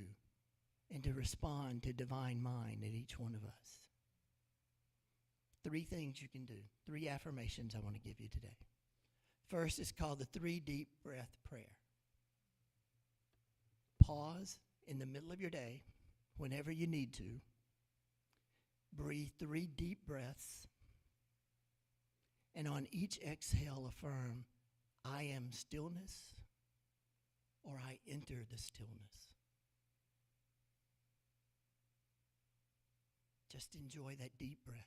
and to respond to divine mind in each one of us. 3 things you can do, 3 affirmations I want to give you today. First is called the 3 deep breath prayer. Pause in the middle of your day, whenever you need to. Breathe 3 deep breaths. And on each exhale, affirm, I am stillness, or I enter the stillness. Just enjoy that deep breath.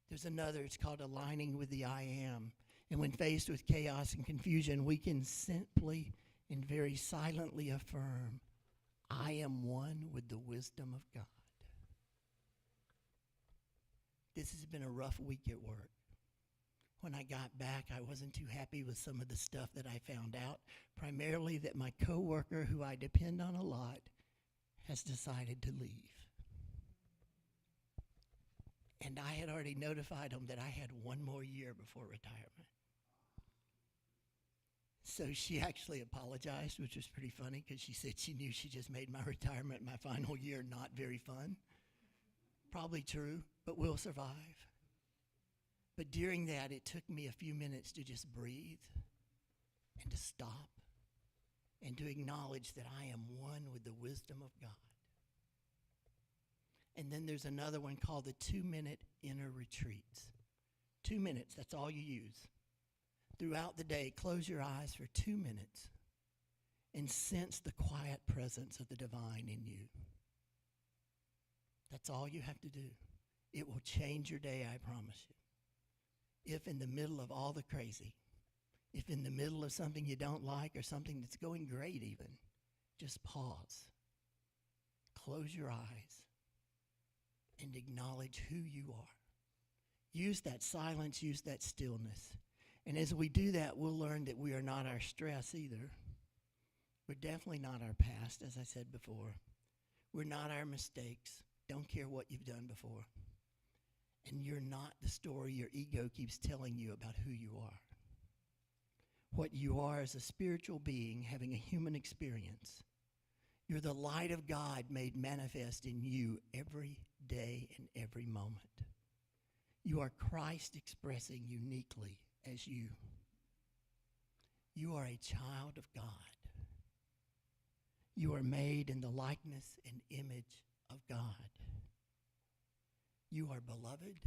There's another, it's called aligning with the I am. And when faced with chaos and confusion, we can simply and very silently affirm, I am one with the wisdom of God. This has been a rough week at work. When I got back, I wasn't too happy with some of the stuff that I found out, primarily that my coworker, who I depend on a lot, has decided to leave. And I had already notified him that I had 1 more year before retirement. So she actually apologized, which was pretty funny, because she said she knew she just made my retirement, my final year, not very fun. Probably true, but we'll survive. But during that, it took me a few minutes to just breathe and to stop and to acknowledge that I am one with the wisdom of God. And then there's another one called the 2-minute inner retreats. 2 minutes, that's all you use. Throughout the day, close your eyes for 2 minutes and sense the quiet presence of the divine in you. That's all you have to do. It will change your day, I promise you. If in the middle of all the crazy, if in the middle of something you don't like or something that's going great even, just pause. Close your eyes and acknowledge who you are. Use that silence, use that stillness. And as we do that, we'll learn that we are not our stress either. We're definitely not our past, as I said before. We're not our mistakes. Don't care what you've done before. And you're not the story your ego keeps telling you about who you are. What you are is a spiritual being having a human experience. You're the light of God made manifest in you every day and every moment. You are Christ expressing uniquely as you. You are a child of God. You are made in the likeness and image of God. You are beloved.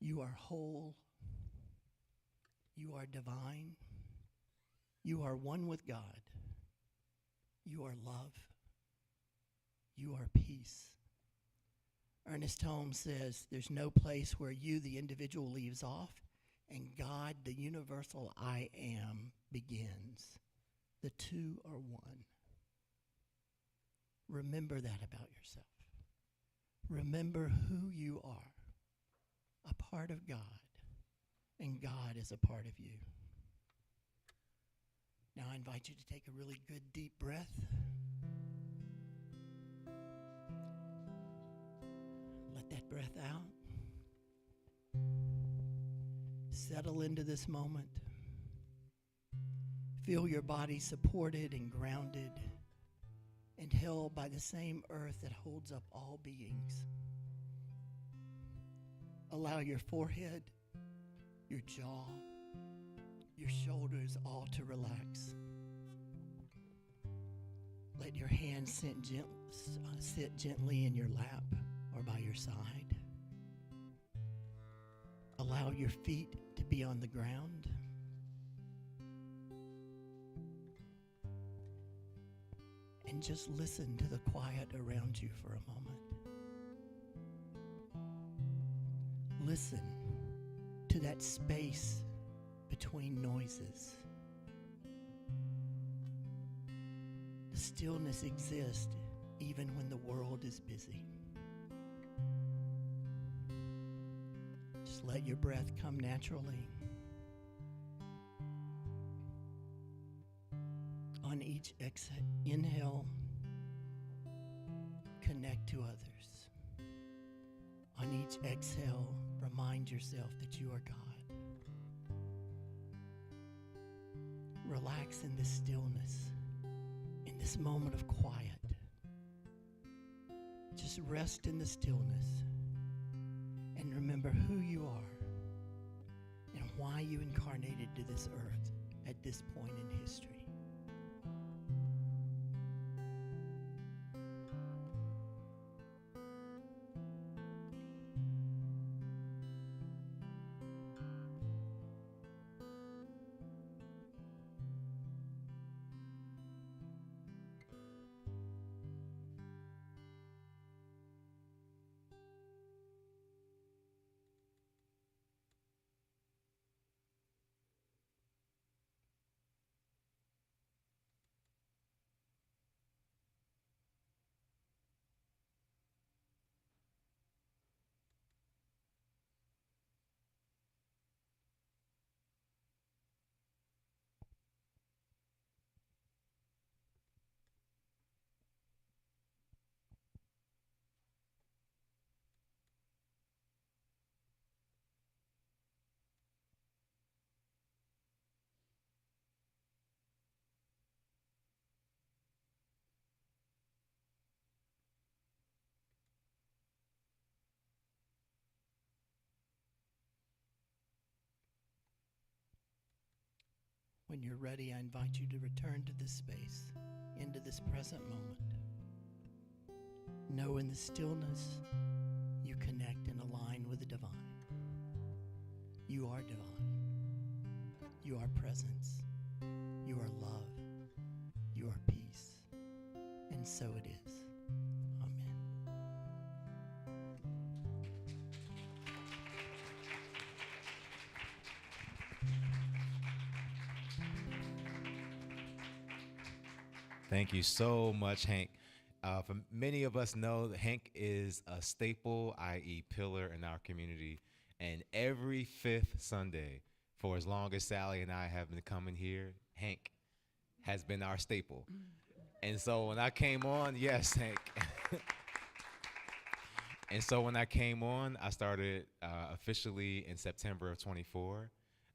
You are whole. You are divine. You are one with God. You are love. You are peace. Ernest Holmes says there's no place where you, the individual, leaves off and God, the universal I am, begins. The two are one. Remember that about yourself. Remember who you are, a part of God, and God is a part of you. Now I invite you to take a really good deep breath. Let that breath out. Settle into this moment. Feel your body supported and grounded and held by the same earth that holds up all beings. Allow your forehead, your jaw, your shoulders all to relax. Let your hands sit gently in your lap or by your side. Allow your feet to be on the ground. And just listen to the quiet around you for a moment. Listen to that space between noises. The stillness exists even when the world is busy. Just let your breath come naturally. On each inhale, connect to others. On each exhale, remind yourself that you are God. Relax in this stillness, in this moment of quiet. Just rest in the stillness and remember who you are and why you incarnated to this earth at this point in history. When you're ready, I invite you to return to this space, into this present moment. Know in the stillness, you connect and align with the divine. You are divine. You are presence. You are love. You are peace. And so it is. Amen. Thank you so much, Hank. For many of us know that Hank is a staple, i.e. pillar in our community. And every fifth Sunday, for as long as Sally and I have been coming here, Hank has been our staple. And so when I came on, yes, Hank. And so when I came on, I started officially in September of 24.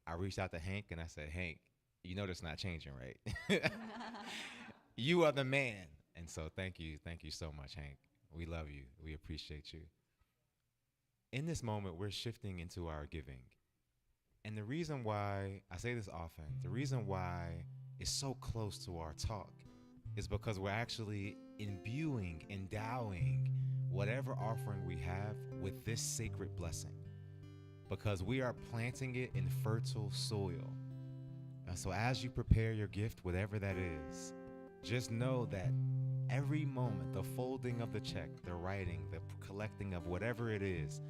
I reached out to Hank and I said, Hank, you know that's not changing, right? You are the man. And so thank you so much, Hank. We love you. We appreciate you. In this moment, we're shifting into our giving. And the reason why, I say this often, the reason why it's so close to our talk is because we're actually endowing whatever offering we have with this sacred blessing, because we are planting it in fertile soil. And so as you prepare your gift, whatever that is, just know that every moment, the folding of the check, the writing, the collecting of whatever it is,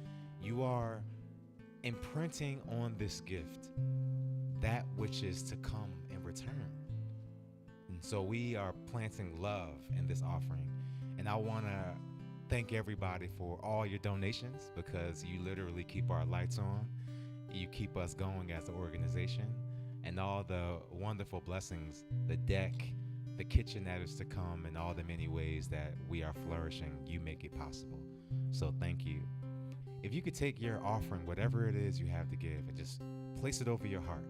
you are imprinting on this gift that which is to come in return. And so we are planting love in this offering. And I want to thank everybody for all your donations, because you literally keep our lights on. You keep us going as an organization, and all the wonderful blessings, the deck, the kitchen that is to come, and all the many ways that we are flourishing, you make it possible. So thank you. If you could take your offering, whatever it is you have to give, and just place it over your heart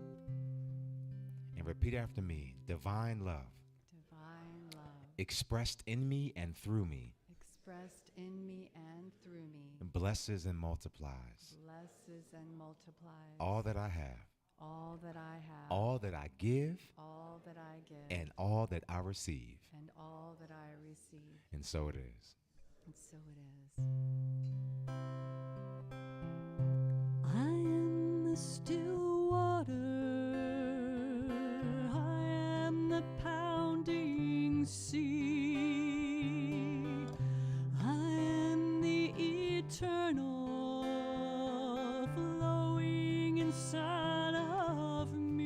and repeat after me. Divine love, Divine love, expressed in me and through me, expressed in me and through me, blesses and multiplies blesses and multiplies all that I have, all that I have, all that I give, all that I give, and all that I receive. and all that I receive. And so it is. And so it is. I am the still water, I am the pounding sea, I am the eternal flowing inside of me.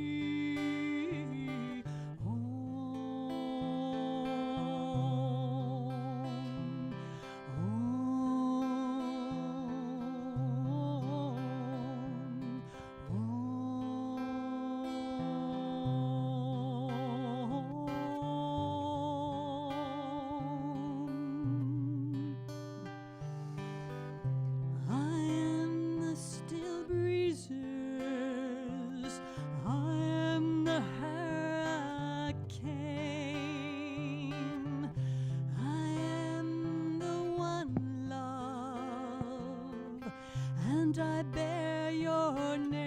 I am the still breezes, I am the hurricane, I am the one love, and I bear your name.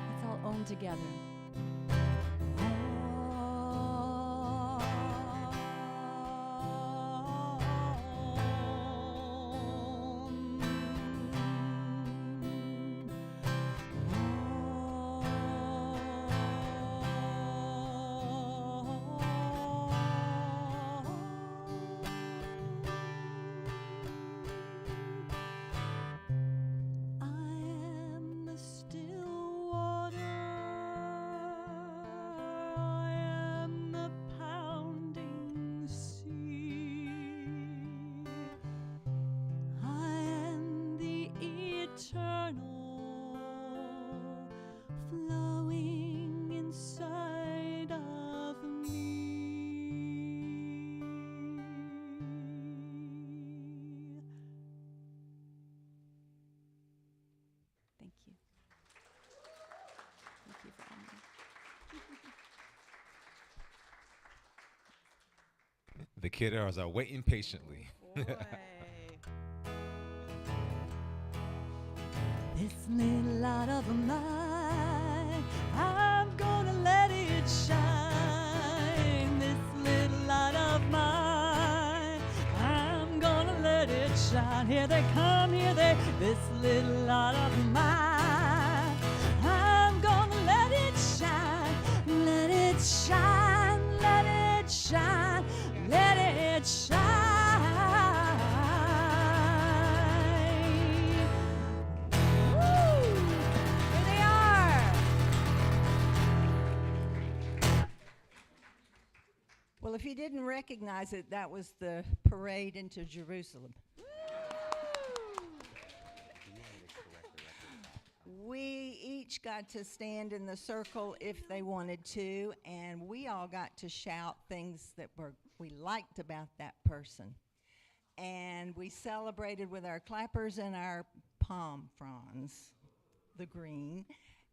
Let's all own together. I am the still water, I am the pounding sea, I am the eternal flowing inside of me. Thank you. Thank you for honoring. The kiddos are waiting patiently. This little light of mine, I'm gonna let it shine. This little light of mine, I'm gonna let it shine. Here they come, here they, this little light of mine, I'm gonna let it shine. Let it shine, let it shine, let it shine. Woo! Here they are. Well, if you didn't recognize it, that was the parade into Jerusalem. We each got to stand in the circle if they wanted to, and we all got to shout things that we liked about that person. And we celebrated with our clappers and our palm fronds. the green.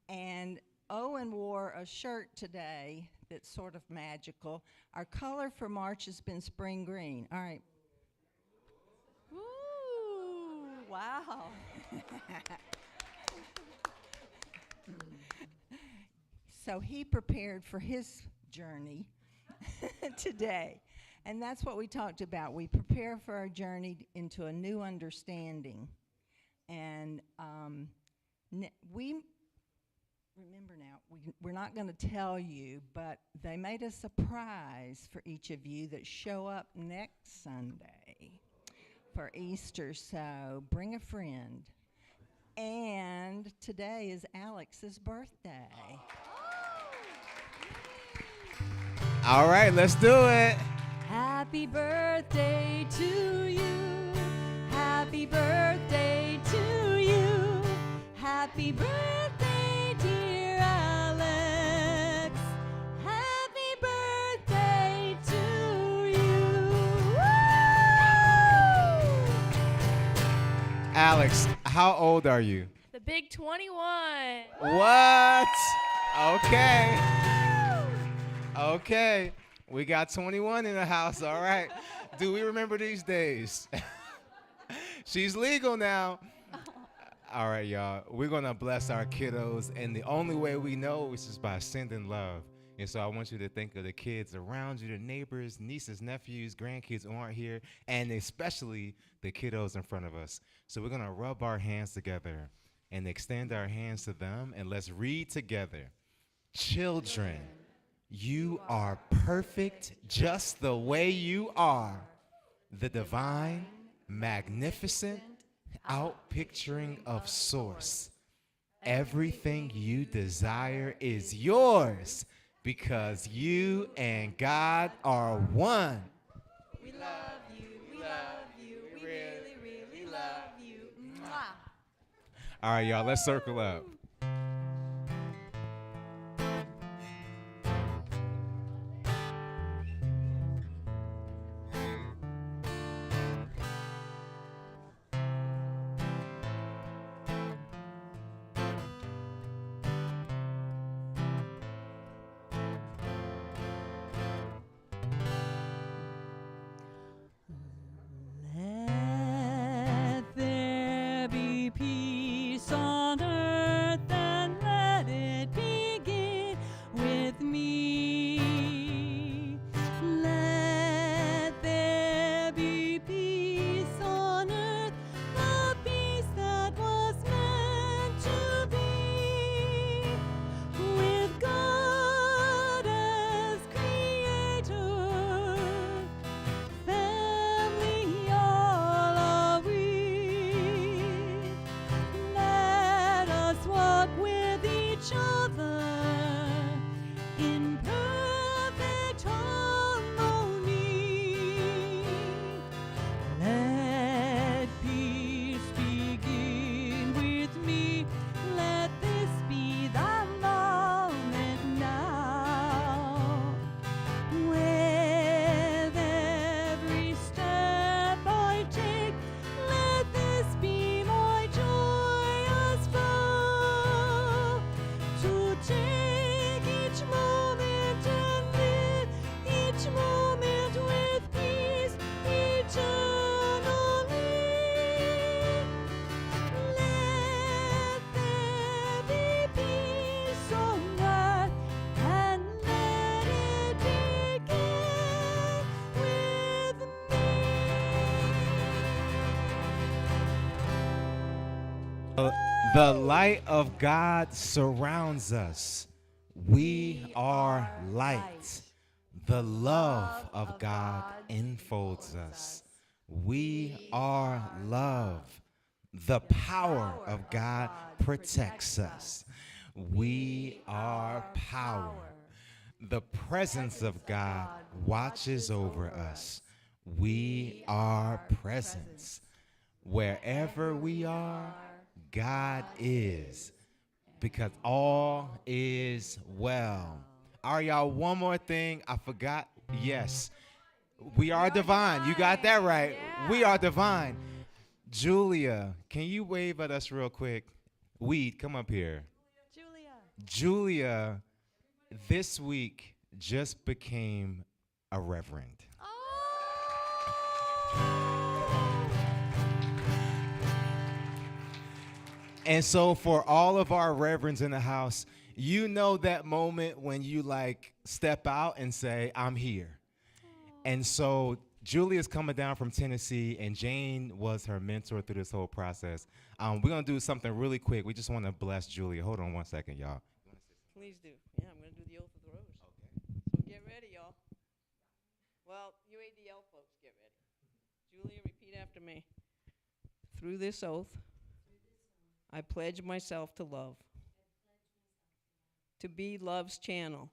And Owen wore a shirt today that's sort of magical. Our color for March has been spring green. All right. Ooh, wow. So he prepared for his journey today. And that's what we talked about. We prepare for our journey into a new understanding. And we remember now, we're not going to tell you, but they made a surprise for each of you that show up next Sunday for Easter. So bring a friend. And today is Alex's birthday. All right, let's do it. Happy birthday to you. Happy birthday to you. Happy birthday, dear Alex. Happy birthday to you. Woo! Alex, how old are you? The big 21. What? Okay. Okay. We got 21 in the house, all right. Do we remember these days? She's legal now. All right, y'all. We're going to bless our kiddos, and the only way we know is just by sending love. And so I want you to think of the kids around you, the neighbors, nieces, nephews, grandkids who aren't here, and especially the kiddos in front of us. So we're going to rub our hands together and extend our hands to them, and let's read together. Children, you are perfect just the way you are. The divine, magnificent, outpicturing of Source. Everything you desire is yours because you and God are one. We love you. We love you. We really, really love you. Mwah. All right, y'all, let's circle up. Let there be peace on earth and let it begin with me. Let there be peace on earth, the peace that was meant to be, with God as creator. Family all are we. Let us walk with each other in perfect harmony. Let peace begin with me. Let this be the moment now. With every step I take, let this be my joyous vow. To take each moment and live each moment with peace eternally. Let there be peace on earth and let it begin with me. The light of God surrounds us. We are light. The love of God enfolds us. We are love. The power of God protects us. We are power. The presence of God watches over us. We are presence. Wherever we are, God is, because all is well. All right, y'all, one more thing. I forgot. Yes, we are divine. You got that right. We are divine. Julia, can you wave at us real quick? Weed, come up here. Julia. Julia, this week just became a reverend. And so for all of our reverends in the house, you know that moment when you like step out and say, I'm here. And so Julia's coming down from Tennessee, and Jane was her mentor through this whole process. We're going to do something really quick. We just want to bless Julia. Hold on one second, y'all. Please do. Yeah, I'm going to do the oath of the rose. Okay. So get ready, y'all. Well, you ADL folks, get ready. Julia, repeat after me. Through this oath, I pledge myself to love, to be love's channel.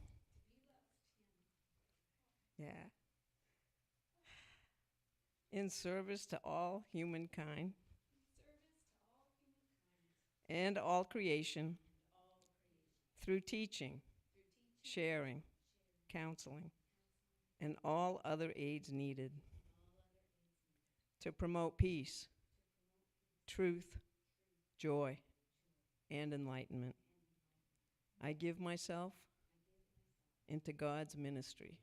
Yeah. In service to all humankind and all creation, through teaching, sharing, counseling, and all other aids needed, to promote peace, truth, joy, and enlightenment. I give myself into God's ministry.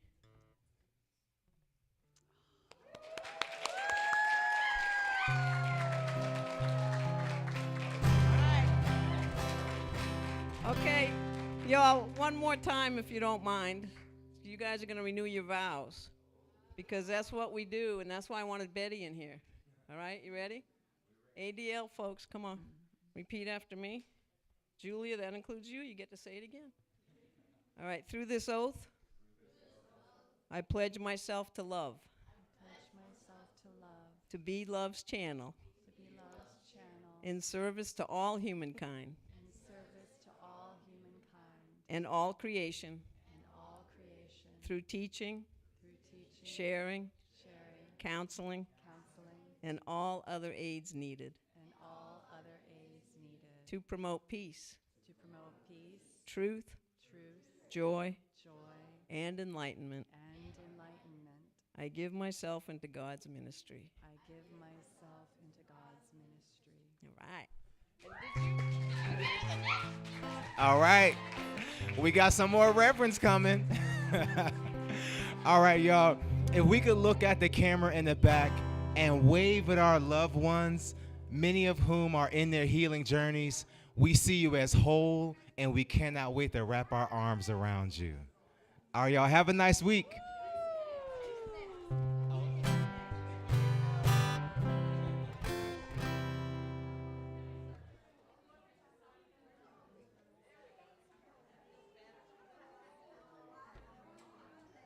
Okay, y'all, one more time if you don't mind. You guys are going to renew your vows because that's what we do, and that's why I wanted Betty in here. All right, you ready? ADL folks, come on. Repeat after me. Julia, that includes you. You get to say it again. All right, through this oath, I pledge myself to love. To be love's channel. In service to all humankind. And all creation. Through teaching, sharing, counseling, and all other aids needed. To promote peace. Truth, joy, and enlightenment. I give myself into God's ministry. All right. All right. We got some more reverends coming. All right, y'all. If we could look at the camera in the back and wave at our loved ones, many of whom are in their healing journeys, we see you as whole, and we cannot wait to wrap our arms around you. All right, y'all. Have a nice week.